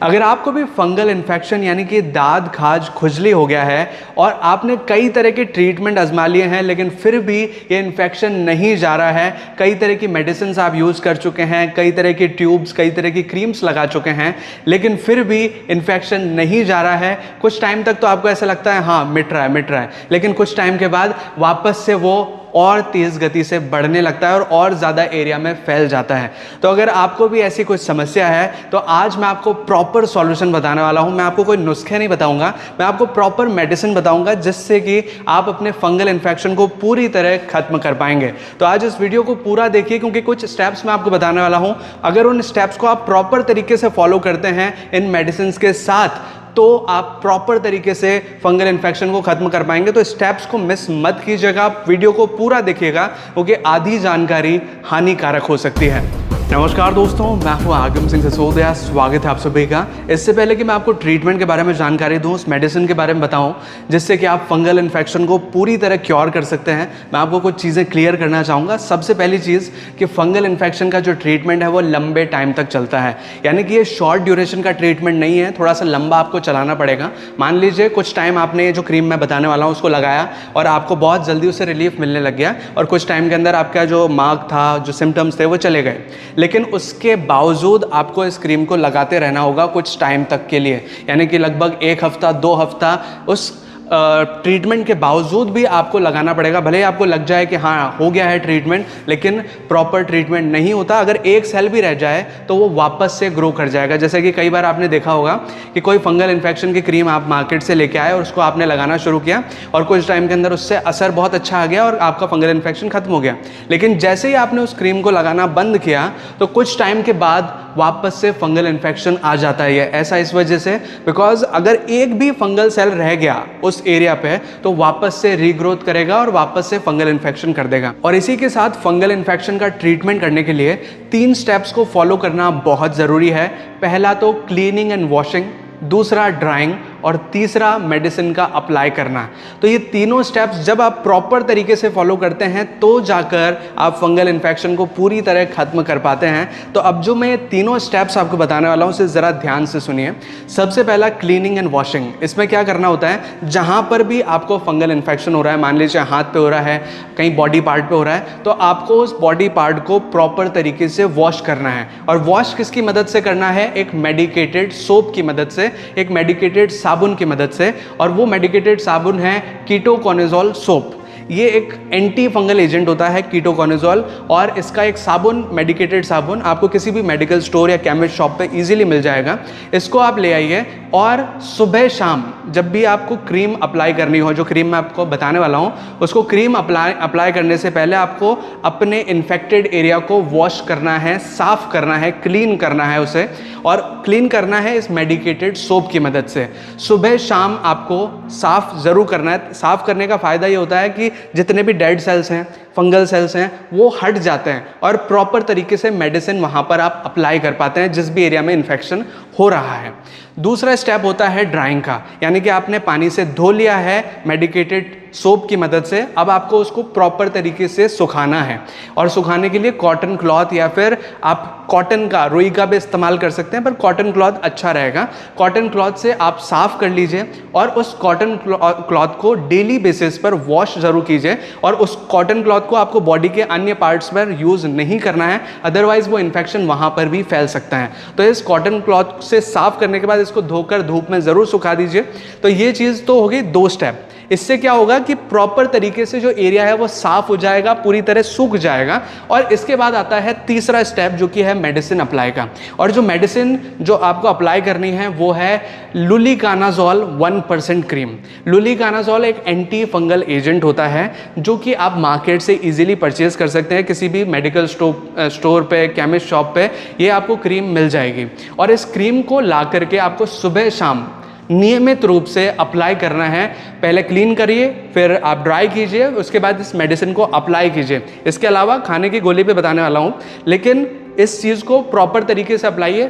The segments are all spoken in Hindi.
अगर आपको भी फंगल इन्फेक्शन यानी कि दाद खाज खुजली हो गया है और आपने कई तरह के ट्रीटमेंट आजमा लिए हैं लेकिन फिर भी ये इन्फेक्शन नहीं जा रहा है, कई तरह की मेडिसिन आप यूज़ कर चुके हैं, कई तरह की ट्यूब्स, कई तरह की क्रीम्स लगा चुके हैं, लेकिन फिर भी इन्फेक्शन नहीं जा रहा है। कुछ टाइम तक तो आपको ऐसा लगता है हाँ मिट रहा है, लेकिन कुछ टाइम के बाद वापस से वो और तेज़ गति से बढ़ने लगता है और ज़्यादा एरिया में फैल जाता है। तो अगर आपको भी ऐसी कुछ समस्या है तो आज मैं आपको प्रॉपर सॉल्यूशन बताने वाला हूं। मैं आपको कोई नुस्खे नहीं बताऊंगा, मैं आपको प्रॉपर मेडिसिन बताऊंगा जिससे कि आप अपने फंगल इन्फेक्शन को पूरी तरह खत्म कर पाएंगे। तो आज इस वीडियो को पूरा देखिए क्योंकि कुछ स्टेप्स मैं आपको बताने वाला हूं। अगर उन स्टेप्स को आप प्रॉपर तरीके से फॉलो करते हैं इन मेडिसिन के साथ तो आप प्रॉपर तरीके से फंगल इन्फेक्शन को खत्म कर पाएंगे। तो स्टेप्स को मिस मत कीजिएगा, आप वीडियो को पूरा देखिएगा क्योंकि आधी जानकारी हानिकारक हो सकती है। नमस्कार दोस्तों, मैं हूं आगम सिंह सिसोदिया, स्वागत है आप सभी का। इससे पहले कि मैं आपको ट्रीटमेंट के बारे में जानकारी दूं, उस मेडिसिन के बारे में बताऊं जिससे कि आप फंगल इन्फेक्शन को पूरी तरह क्योर कर सकते हैं, मैं आपको कुछ चीज़ें क्लियर करना चाहूँगा। सबसे पहली चीज़ कि फंगल इन्फेक्शन का जो ट्रीटमेंट है वो लंबे टाइम तक चलता है, यानी कि ये शॉर्ट ड्यूरेशन का ट्रीटमेंट नहीं है, थोड़ा सा लंबा आपको चलाना पड़ेगा। मान लीजिए कुछ टाइम आपने ये जो क्रीम मैं बताने वाला हूँ उसको लगाया और आपको बहुत जल्दी उससे रिलीफ मिलने लग गया और कुछ टाइम के अंदर आपका जो मार्क था, जो सिम्टम्स थे वो चले गए, लेकिन उसके बावजूद आपको इस क्रीम को लगाते रहना होगा कुछ टाइम तक के लिए, यानी कि लगभग 1 हफ्ता 2 हफ्ता उस ट्रीटमेंट के बावजूद भी आपको लगाना पड़ेगा। भले ही आपको लग जाए कि हाँ हो गया है ट्रीटमेंट, लेकिन प्रॉपर ट्रीटमेंट नहीं होता। अगर एक सेल भी रह जाए तो वो वापस से ग्रो कर जाएगा। जैसे कि कई बार आपने देखा होगा कि कोई फंगल इन्फेक्शन की क्रीम आप मार्केट से लेके आए और उसको आपने लगाना शुरू किया और कुछ टाइम के अंदर उससे असर बहुत अच्छा आ गया और आपका फंगल इन्फेक्शन खत्म हो गया, लेकिन जैसे ही आपने उस क्रीम को लगाना बंद किया तो कुछ टाइम के बाद वापस से फंगल इन्फेक्शन आ जाता है। ऐसा इस वजह से बिकॉज अगर एक भी फंगल सेल रह गया उस एरिया पे तो वापस से रीग्रोथ करेगा और वापस से फंगल इन्फेक्शन कर देगा। और इसी के साथ फंगल इन्फेक्शन का ट्रीटमेंट करने के लिए 3 स्टेप्स को फॉलो करना बहुत ज़रूरी है। पहला तो क्लीनिंग एंड वॉशिंग, दूसरा ड्राइंग और तीसरा मेडिसिन का अप्लाई करना। तो ये तीनों स्टेप्स जब आप प्रॉपर तरीके से फॉलो करते हैं तो जाकर आप फंगल इन्फेक्शन को पूरी तरह खत्म कर पाते हैं। तो अब जो मैं ये तीनों स्टेप्स आपको बताने वाला हूँ उसे ज़रा ध्यान से सुनिए। सबसे पहला क्लीनिंग एंड वॉशिंग। इसमें क्या करना होता है, जहाँ पर भी आपको फंगल इन्फेक्शन हो रहा है, मान लीजिए हाथ पे हो रहा है, कहीं बॉडी पार्ट पे हो रहा है, तो आपको उस बॉडी पार्ट को प्रॉपर तरीके से वॉश करना है। और वॉश किसकी मदद से करना है, एक मेडिकेटेड सोप की मदद से, एक मेडिकेटेड साबुन की मदद से। और वो मेडिकेटेड साबुन है कीटोकोनाजोल सोप। ये एक एंटी फंगल एजेंट होता है कीटोकोनाजोल, और इसका एक साबुन, मेडिकेटेड साबुन आपको किसी भी मेडिकल स्टोर या केमिस्ट शॉप पे इजीली मिल जाएगा। इसको आप ले आइए और सुबह शाम जब भी आपको क्रीम अप्लाई करनी हो, जो क्रीम मैं आपको बताने वाला हूँ, उसको क्रीम अप्लाई करने से पहले आपको अपने इन्फेक्टेड एरिया को वॉश करना है, साफ करना है, क्लीन करना है उसे, और क्लीन करना है इस मेडिकेटेड सोप की मदद से। सुबह शाम आपको साफ ज़रूर करना है। साफ करने का फ़ायदा ये होता है कि जितने भी डेड सेल्स हैं, फंगल सेल्स हैं, वो हट जाते हैं और प्रॉपर तरीके से मेडिसिन वहाँ पर आप अप्लाई कर पाते हैं जिस भी एरिया में इन्फेक्शन हो रहा है। दूसरा स्टेप होता है ड्राइंग का, यानी कि आपने पानी से धो लिया है मेडिकेटेड सोप की मदद से, अब आपको उसको प्रॉपर तरीके से सुखाना है। और सुखाने के लिए कॉटन क्लॉथ या फिर आप कॉटन का, रुई का भी इस्तेमाल कर सकते हैं, पर कॉटन क्लॉथ अच्छा रहेगा। कॉटन क्लॉथ से आप साफ कर लीजिए और उस कॉटन क्लॉथ को डेली बेसिस पर वॉश जरूर कीजिए। और उस कॉटन क्लॉथ को आपको बॉडी के अन्य पार्ट्स पर यूज नहीं करना है, अदरवाइज वो इन्फेक्शन वहां पर भी फैल सकता है। तो इस कॉटन क्लॉथ से साफ करने के बाद इसको धोकर धूप में जरूर सुखा दीजिए। तो ये चीज तो हो गई 2 स्टेप। इससे क्या होगा कि प्रॉपर तरीके से जो एरिया है वो साफ हो जाएगा, पूरी तरह सूख जाएगा। और इसके बाद आता है तीसरा स्टेप जो कि है मेडिसिन अप्लाई का। और जो मेडिसिन जो आपको अप्लाई करनी है वो है लुलिकानाजोल 1% क्रीम। लुलिकानाजोल एक एंटी फंगल एजेंट होता है जो कि आप मार्केट से इजीली परचेज कर सकते हैं, किसी भी मेडिकल स्टोर पे, केमिस्ट शॉप पे ये आपको क्रीम मिल जाएगी। और इस क्रीम को ला करके आपको सुबह शाम नियमित रूप से अप्लाई करना है। पहले क्लीन करिए, फिर आप ड्राई कीजिए, उसके बाद इस मेडिसिन को अप्लाई कीजिए। इसके अलावा खाने की गोली पे बताने वाला हूँ, लेकिन इस चीज़ को प्रॉपर तरीके से अप्लाई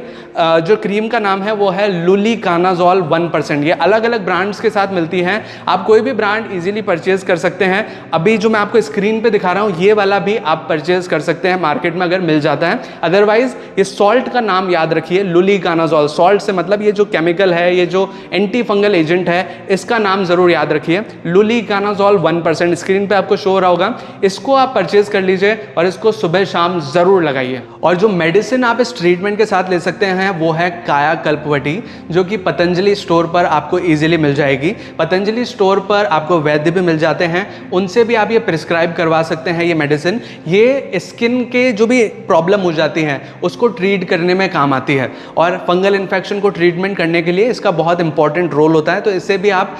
जो क्रीम का नाम है वो है लुलिकानाजोल 1%। ये अलग अलग ब्रांड्स के साथ मिलती हैं, आप कोई भी ब्रांड इजीली परचेज कर सकते हैं। अभी जो मैं आपको स्क्रीन पे दिखा रहा हूँ ये वाला भी आप परचेज कर सकते हैं मार्केट में अगर मिल जाता है। अदरवाइज ये सॉल्ट का नाम याद रखिए, लुलिकानाजोल। सॉल्ट से मतलब ये जो केमिकल है, ये जो एंटी फंगल एजेंट है, इसका नाम जरूर याद रखिए, लुलिकानाजोल 1%। स्क्रीन पे आपको शो हो रहा होगा, इसको आप परचेज कर लीजिए और इसको सुबह शाम जरूर लगाइए। और जो मेडिसिन आप इस ट्रीटमेंट के साथ ले सकते हैं वो है कायाकल्पवटी, जो कि पतंजलि स्टोर पर आपको इजीली मिल जाएगी। पतंजलि स्टोर पर आपको वैद्य भी मिल जाते हैं, उनसे भी आप ये प्रिस्क्राइब करवा सकते हैं ये मेडिसिन। ये स्किन के जो भी प्रॉब्लम हो जाती हैं उसको ट्रीट करने में काम आती है और फंगल इन्फेक्शन को ट्रीटमेंट करने के लिए इसका बहुत इंपॉर्टेंट रोल होता है। तो इससे भी आप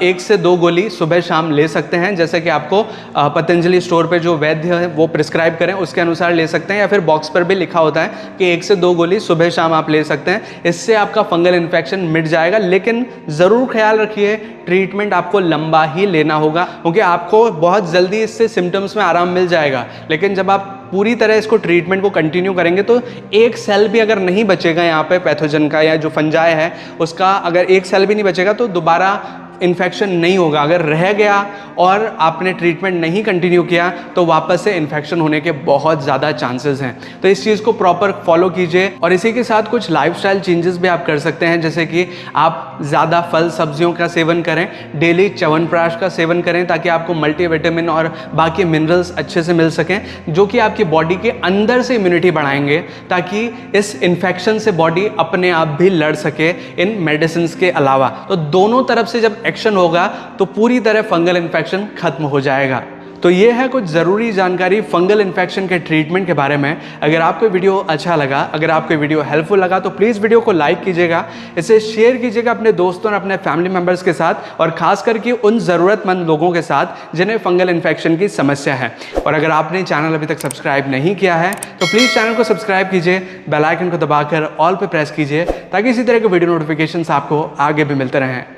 1 से 2 गोली सुबह शाम ले सकते हैं, जैसे कि आपको पतंजलि स्टोर पे जो वैद्य है वो प्रिस्क्राइब करें उसके अनुसार ले सकते हैं, या फिर बॉक्स पर भी लिखा होता है कि 1 से 2 गोली सुबह शाम आप ले सकते हैं। इससे आपका फंगल इन्फेक्शन मिट जाएगा, लेकिन ज़रूर ख्याल रखिए ट्रीटमेंट आपको लंबा ही लेना होगा, क्योंकि आपको बहुत जल्दी इससे सिम्टम्स में आराम मिल जाएगा, लेकिन जब आप पूरी तरह इसको ट्रीटमेंट को कंटिन्यू करेंगे तो एक सेल भी अगर नहीं बचेगा यहाँ पे पैथोजन का या जो फंजाई है उसका, अगर एक सेल भी नहीं बचेगा तो दोबारा इन्फेक्शन नहीं होगा। अगर रह गया और आपने ट्रीटमेंट नहीं कंटिन्यू किया तो वापस से इन्फेक्शन होने के बहुत ज़्यादा चांसेस हैं। तो इस चीज़ को प्रॉपर फॉलो कीजिए और इसी के साथ कुछ लाइफस्टाइल चेंजेस भी आप कर सकते हैं, जैसे कि आप ज़्यादा फल सब्जियों का सेवन करें, डेली च्यवनप्राश का सेवन करें ताकि आपको मल्टीविटामिन और बाकी मिनरल्स अच्छे से मिल सकें, जो कि आपकी बॉडी के अंदर से इम्यूनिटी बढ़ाएंगे ताकि इस इन्फेक्शन से बॉडी अपने आप भी लड़ सके इन मेडिसिन के अलावा। तो दोनों तरफ से जब एक्शन होगा तो पूरी तरह फंगल इन्फेक्शन खत्म हो जाएगा। तो ये है कुछ ज़रूरी जानकारी फंगल इन्फेक्शन के ट्रीटमेंट के बारे में। अगर आपको वीडियो अच्छा लगा, अगर आपको वीडियो हेल्पफुल लगा तो प्लीज़ वीडियो को लाइक कीजिएगा, इसे शेयर कीजिएगा अपने दोस्तों और अपने फैमिली मेम्बर्स के साथ, और खास करके उन ज़रूरतमंद लोगों के साथ जिन्हें फंगल इन्फेक्शन की समस्या है। और अगर आपने चैनल अभी तक सब्सक्राइब नहीं किया है तो प्लीज़ चैनल को सब्सक्राइब कीजिए, बेल आइकन को दबाकर ऑल पे प्रेस कीजिए ताकि इसी तरह के वीडियो नोटिफिकेशन आपको आगे भी मिलते रहें।